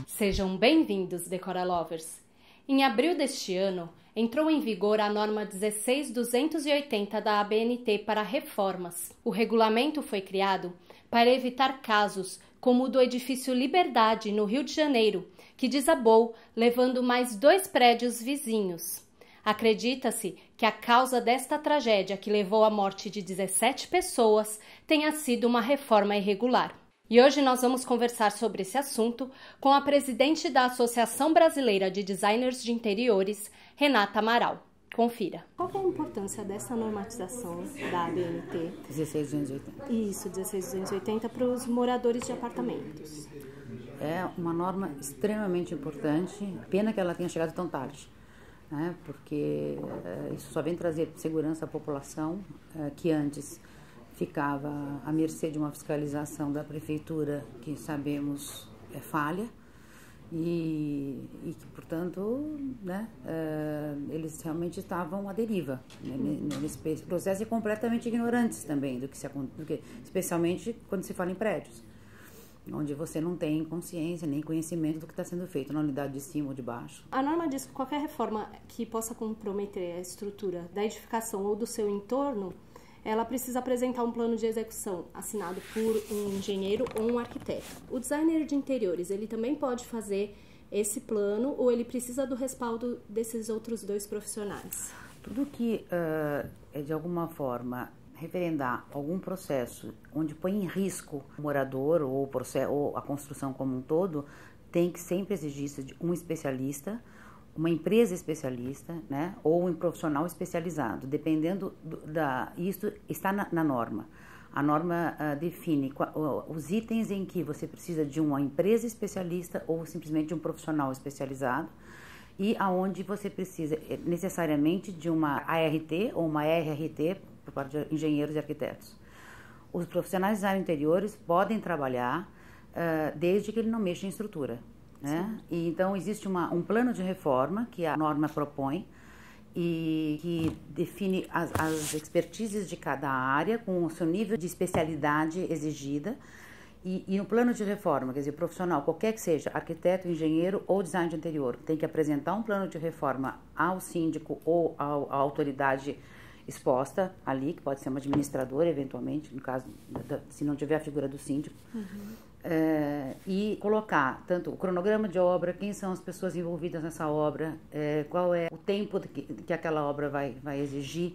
Sejam bem-vindos, Decora Lovers! Em abril deste ano, entrou em vigor a norma 16280 da ABNT para reformas. O regulamento foi criado para evitar casos como o do edifício Liberdade, no Rio de Janeiro, que desabou, levando mais 2 prédios vizinhos. Acredita-se que a causa desta tragédia, que levou à morte de 17 pessoas, tenha sido uma reforma irregular. E hoje nós vamos conversar sobre esse assunto com a presidente da Associação Brasileira de Designers de Interiores, Renata Amaral. Confira. Qual é a importância dessa normatização da ABNT? 16280. Isso, 16280 para os moradores de apartamentos. É uma norma extremamente importante, pena que ela tenha chegado tão tarde, né? Porque isso só vem trazer segurança à população, que antes ficava à mercê de uma fiscalização da prefeitura, que sabemos é falha, e que, portanto, né, eles realmente estavam à deriva, né, nesse processo, e completamente ignorantes também do que especialmente quando se fala em prédios, onde você não tem consciência nem conhecimento do que está sendo feito na unidade de cima ou de baixo. A norma diz que qualquer reforma que possa comprometer a estrutura da edificação ou do seu entorno, ela precisa apresentar um plano de execução assinado por um engenheiro ou um arquiteto. O designer de interiores, ele também pode fazer esse plano ou ele precisa do respaldo desses outros 2 profissionais? Tudo que é de alguma forma referendar algum processo onde põe em risco o morador ou a construção como um todo, tem que sempre exigir de um especialista, uma empresa especialista, né, ou um profissional especializado, dependendo isso está na norma. A norma define os itens em que você precisa de uma empresa especialista ou simplesmente de um profissional especializado, e aonde você precisa necessariamente de uma ART ou uma RRT por parte de engenheiros e arquitetos. Os profissionais de design interiores podem trabalhar desde que ele não mexa em estrutura. Né? E então existe um plano de reforma que a norma propõe e que define as expertises de cada área com o seu nível de especialidade exigida, e no plano de reforma, quer dizer, profissional, qualquer que seja, arquiteto, engenheiro ou design de interior, tem que apresentar um plano de reforma ao síndico ou à autoridade exposta ali, que pode ser uma administradora eventualmente, no caso, se não tiver a figura do síndico. E colocar tanto o cronograma de obra, quem são as pessoas envolvidas nessa obra, qual é o tempo que aquela obra vai exigir,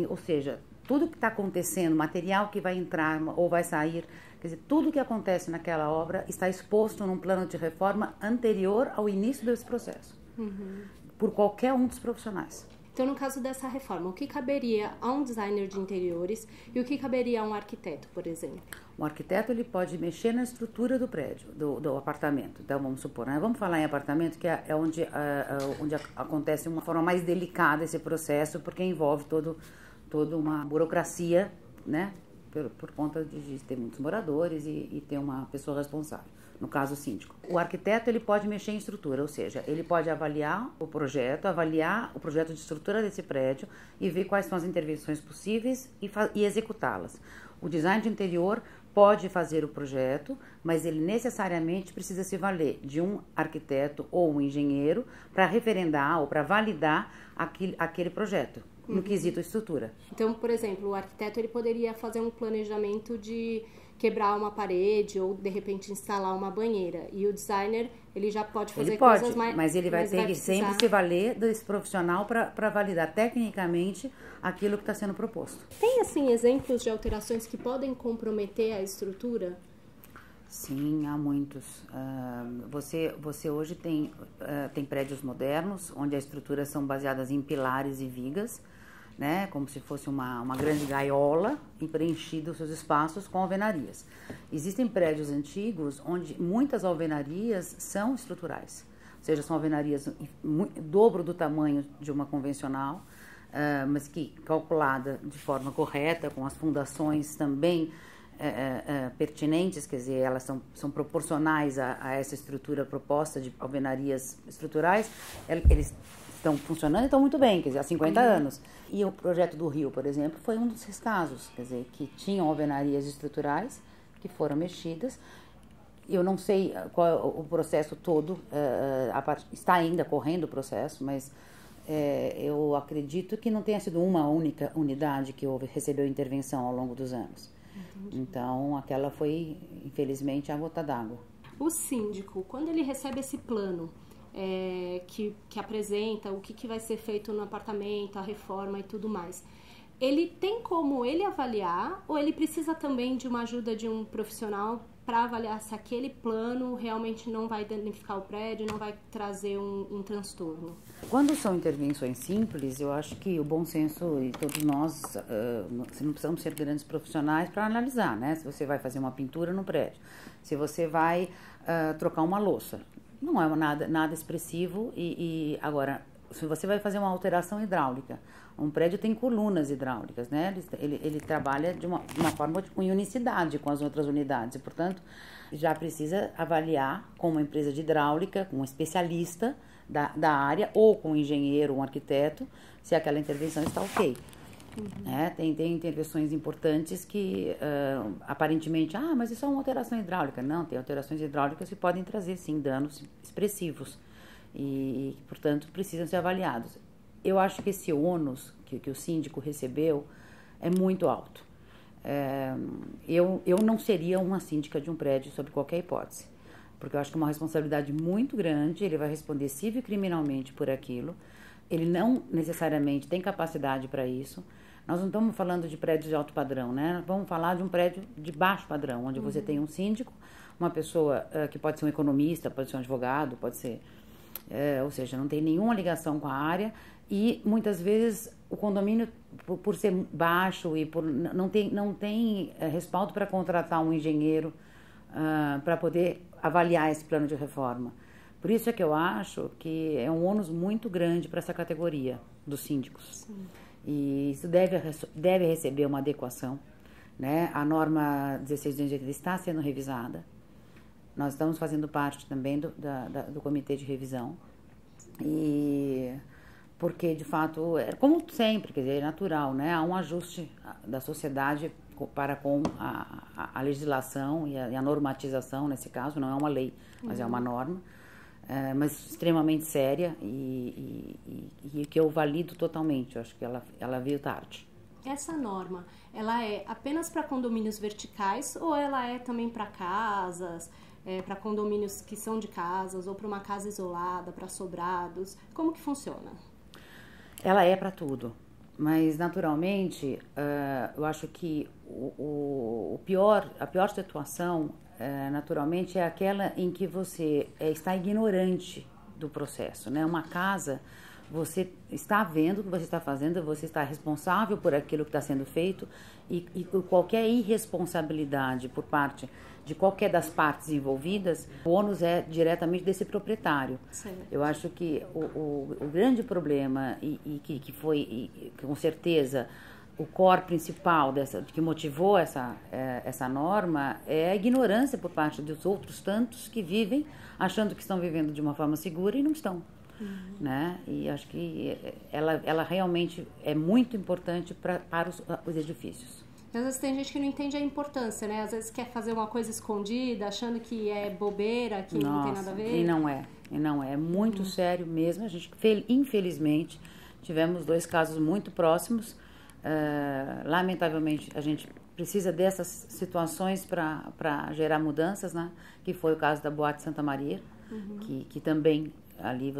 ou seja, tudo que está acontecendo, material que vai entrar ou vai sair, quer dizer, tudo que acontece naquela obra está exposto num plano de reforma anterior ao início desse processo, por qualquer um dos profissionais. Então, no caso dessa reforma, o que caberia a um designer de interiores e o que caberia a um arquiteto, por exemplo? Um arquiteto, ele pode mexer na estrutura do prédio, do apartamento. Então, vamos supor, né? Vamos falar em apartamento, que é onde acontece uma forma mais delicada esse processo, porque envolve toda uma burocracia, né? Por conta de ter muitos moradores e ter uma pessoa responsável. No caso, o síndico. O arquiteto, ele pode mexer em estrutura, ou seja, ele pode avaliar o projeto de estrutura desse prédio e ver quais são as intervenções possíveis e executá-las. O design de interior pode fazer o projeto, mas ele necessariamente precisa se valer de um arquiteto ou um engenheiro para referendar ou para validar aquele projeto, no quesito estrutura. Então, por exemplo, o arquiteto, ele poderia fazer um planejamento de quebrar uma parede ou, de repente, instalar uma banheira. E o designer, ele já pode fazer coisas mais... mas ele vai ter que sempre se valer desse profissional para validar tecnicamente aquilo que está sendo proposto. Tem, assim, exemplos de alterações que podem comprometer a estrutura? Sim, há muitos. Você hoje tem prédios modernos, onde as estruturas são baseadas em pilares e vigas, né, como se fosse uma grande gaiola, e preenchido os seus espaços com alvenarias. Existem prédios antigos onde muitas alvenarias são estruturais, ou seja, são alvenarias dobro do tamanho de uma convencional, mas que calculada de forma correta, com as fundações também pertinentes, quer dizer, elas são proporcionais a essa estrutura proposta de alvenarias estruturais, eles estão funcionando e estão muito bem, quer dizer, há 50 anos. E o projeto do Rio, por exemplo, foi um desses casos, quer dizer, que tinham alvenarias estruturais que foram mexidas. Eu não sei qual é o processo todo, está ainda correndo o processo, mas eu acredito que não tenha sido uma única unidade que recebeu intervenção ao longo dos anos. Entendi. Então, aquela foi, infelizmente, a gota d'água. O síndico, quando ele recebe esse plano que apresenta o que vai ser feito no apartamento, a reforma e tudo mais, ele tem como ele avaliar ou ele precisa também de uma ajuda de um profissional para avaliar se aquele plano realmente não vai danificar o prédio, não vai trazer um transtorno? Quando são intervenções simples, eu acho que o bom senso, e todos nós não precisamos ser grandes profissionais para analisar, né? Se você vai fazer uma pintura no prédio, se você vai trocar uma louça, não é nada expressivo. Agora, se você vai fazer uma alteração hidráulica, um prédio tem colunas hidráulicas, né? Ele trabalha de uma forma com unicidade com as outras unidades e, portanto, já precisa avaliar com uma empresa de hidráulica, com um especialista da área ou com um engenheiro, um arquiteto, se aquela intervenção está ok. Tem intervenções importantes que aparentemente, mas isso é uma alteração hidráulica. Não, tem alterações hidráulicas que podem trazer, sim, danos expressivos e portanto, precisam ser avaliados. Eu acho que esse ônus que o síndico recebeu é muito alto. Eu não seria uma síndica de um prédio sob qualquer hipótese, porque eu acho que é uma responsabilidade muito grande, ele vai responder civil e criminalmente por aquilo, ele não necessariamente tem capacidade para isso. Nós não estamos falando de prédios de alto padrão, né? Vamos falar de um prédio de baixo padrão, onde você tem um síndico, uma pessoa que pode ser um economista, pode ser um advogado, pode ser... ou seja, não tem nenhuma ligação com a área e muitas vezes o condomínio, por ser baixo e não tem respaldo para contratar um engenheiro para poder avaliar esse plano de reforma. Por isso é que eu acho que é um ônus muito grande para essa categoria dos síndicos. Sim. E isso deve receber uma adequação, né? A norma 16.280 está sendo revisada. Nós estamos fazendo parte também do comitê de revisão. E porque, de fato, como sempre, quer dizer, é natural, né? Há um ajuste da sociedade para com a legislação e a normatização, nesse caso, não é uma lei, mas é uma norma, mas extremamente séria e que eu valido totalmente. Eu acho que ela veio tarde. Essa norma, ela é apenas para condomínios verticais ou ela é também para casas, para condomínios que são de casas ou para uma casa isolada, para sobrados? Como que funciona? Ela é para tudo, mas naturalmente eu acho que a pior situação naturalmente é aquela em que você está ignorante do processo, né? Uma casa, você está vendo o que você está fazendo, você está responsável por aquilo que está sendo feito e qualquer irresponsabilidade por parte de qualquer das partes envolvidas, o ônus é diretamente desse proprietário. Sim. Eu acho que o grande problema que foi, com certeza, o core principal que motivou essa norma é a ignorância por parte dos outros tantos que vivem achando que estão vivendo de uma forma segura e não estão. Né? E acho que ela realmente é muito importante para os edifícios. Às vezes tem gente que não entende a importância, né? Às vezes quer fazer uma coisa escondida, achando que é bobeira, que não tem nada a ver. E não é. É muito sério mesmo. A gente, infelizmente, tivemos 2 casos muito próximos. Lamentavelmente, a gente precisa dessas situações para gerar mudanças, né? Que foi o caso da Boate Santa Maria, que também ali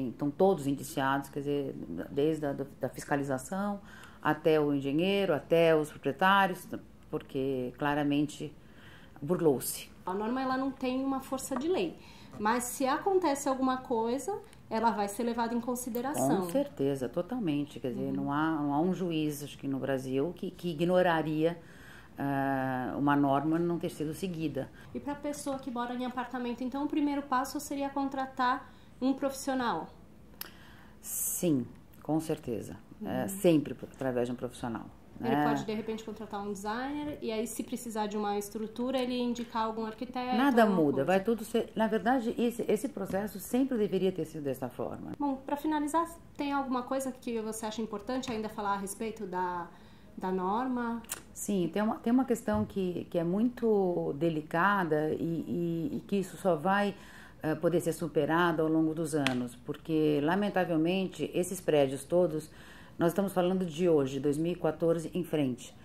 estão todos indiciados, quer dizer, desde da fiscalização até o engenheiro, até os proprietários, porque claramente burlou-se. A norma ela não tem uma força de lei, mas se acontece alguma coisa, ela vai ser levada em consideração. Com certeza, totalmente. Quer dizer, não há um juiz, acho que no Brasil, que ignoraria uma norma não ter sido seguida. E para a pessoa que mora em apartamento, então o primeiro passo seria contratar um profissional? Sim, com certeza. Sempre através de um profissional. Ele pode, de repente, contratar um designer e aí, se precisar de uma estrutura, ele indicar algum arquiteto. Nada muda, vai tudo ser... Na verdade, esse processo sempre deveria ter sido dessa forma. Bom, para finalizar, tem alguma coisa que você acha importante ainda falar a respeito da norma? Sim, tem uma questão que é muito delicada e que isso só vai poder ser superado ao longo dos anos, porque, lamentavelmente, esses prédios todos... Nós estamos falando de hoje, 2014 em frente.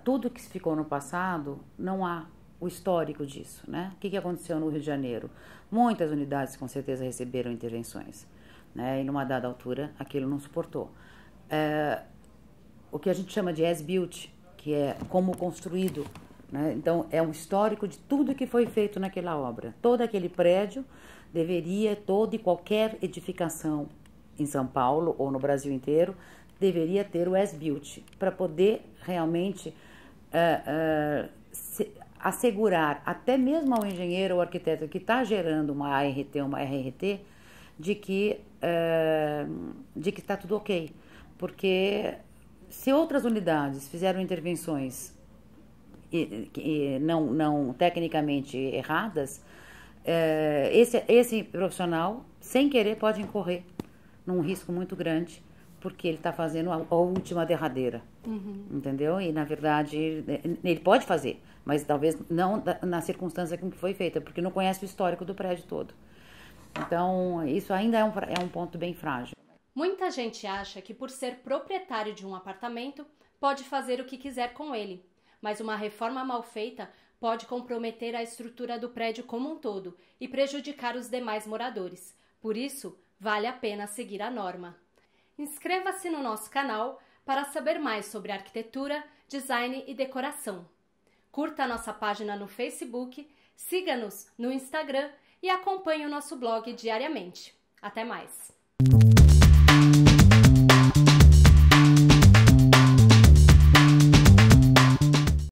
Tudo que ficou no passado, não há o histórico disso, né? O que aconteceu no Rio de Janeiro? Muitas unidades com certeza receberam intervenções, né? E numa dada altura aquilo não suportou. O que a gente chama de as-built, que é como construído, né? Então é um histórico de tudo que foi feito naquela obra. Todo aquele prédio deveria, toda e qualquer edificação em São Paulo ou no Brasil inteiro, deveria ter o as-built para poder realmente assegurar até mesmo ao engenheiro ou arquiteto que está gerando uma ART, uma RRT, de que está tudo ok. Porque se outras unidades fizeram intervenções não tecnicamente erradas, esse profissional, sem querer, pode incorrer num risco muito grande, porque ele está fazendo a última derradeira, entendeu? E, na verdade, ele pode fazer, mas talvez não na circunstância com que foi feita, porque não conhece o histórico do prédio todo. Então, isso ainda é um ponto bem frágil. Muita gente acha que, por ser proprietário de um apartamento, pode fazer o que quiser com ele, mas uma reforma mal feita pode comprometer a estrutura do prédio como um todo e prejudicar os demais moradores. Por isso, vale a pena seguir a norma. Inscreva-se no nosso canal para saber mais sobre arquitetura, design e decoração. Curta a nossa página no Facebook, siga-nos no Instagram e acompanhe o nosso blog diariamente. Até mais!